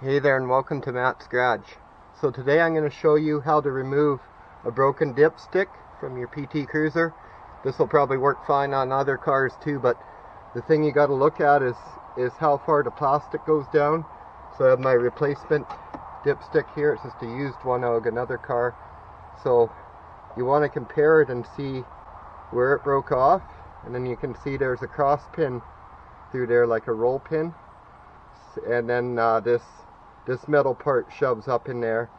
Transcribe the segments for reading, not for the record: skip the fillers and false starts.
Hey there and welcome to Matt's Garage. So today I'm going to show you how to remove a broken dipstick from your PT Cruiser. This will probably work fine on other cars too, but the thing you got to look at is how far the plastic goes down. So I have my replacement dipstick here. It's just a used one out of another car. So you want to compare it and see where it broke off, and then you can see there's a cross pin through there like a roll pin, and then this metal part shoves up in there.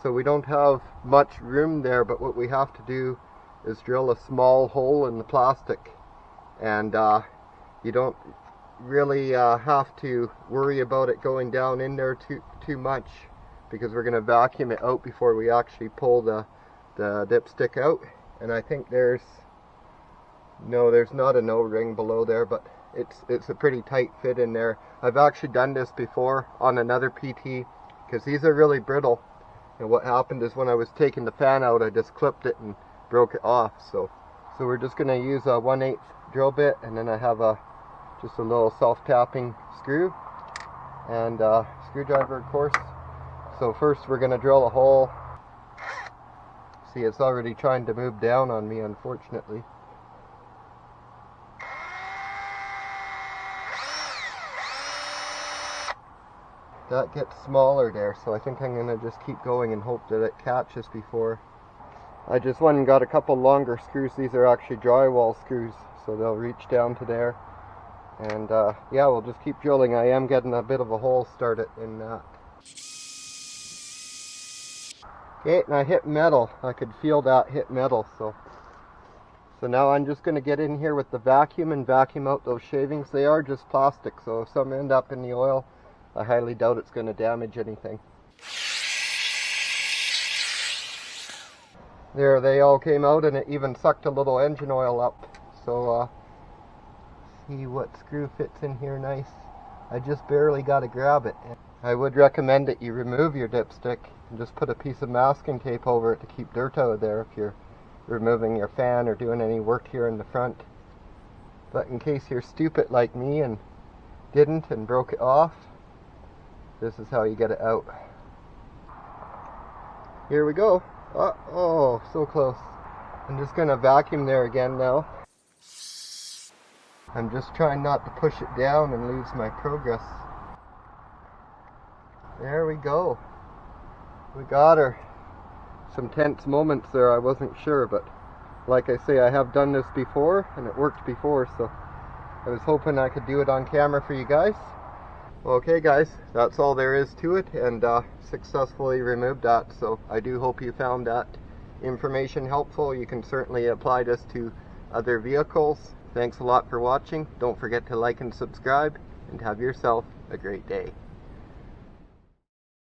So we don't have much room there, but what we have to do is drill a small hole in the plastic, and you don't really have to worry about it going down in there too much, because we're going to vacuum it out before we actually pull the dipstick out. And I think there's not an O-ring below there, but it's a pretty tight fit in there. I've actually done this before on another PT, because these are really brittle, and what happened is when I was taking the fan out, I just clipped it and broke it off. So we're just going to use a 1/8 drill bit, and then I have just a little self-tapping screw and a screwdriver, of course. So first we're going to drill a hole. See, it's already trying to move down on me, unfortunately. That gets smaller there, so I think I'm going to just keep going and hope that it catches before. I just went and got a couple longer screws. These are actually drywall screws, so they'll reach down to there. And yeah, we'll just keep drilling. I am getting a bit of a hole started in that. Okay, and I hit metal. I could feel that hit metal. So now I'm just going to get in here with the vacuum and vacuum out those shavings. They are just plastic, so if some end up in the oil, I highly doubt it's going to damage anything. There, they all came out, and it even sucked a little engine oil up. So see what screw fits in here nice. I just barely got to grab it. I would recommend that you remove your dipstick and just put a piece of masking tape over it to keep dirt out of there if you're removing your fan or doing any work here in the front. But in case you're stupid like me and didn't and broke it off, this is how you get it out. Here we go. Oh, so close. I'm just going to vacuum there again now. I'm just trying not to push it down and lose my progress. There we go. We got her. Some tense moments there, I wasn't sure, but like I say, I have done this before and it worked before, so I was hoping I could do it on camera for you guys. Okay guys, that's all there is to it, and successfully removed that. So I do hope you found that information helpful. You can certainly apply this to other vehicles. Thanks a lot for watching. Don't forget to like and subscribe, and have yourself a great day.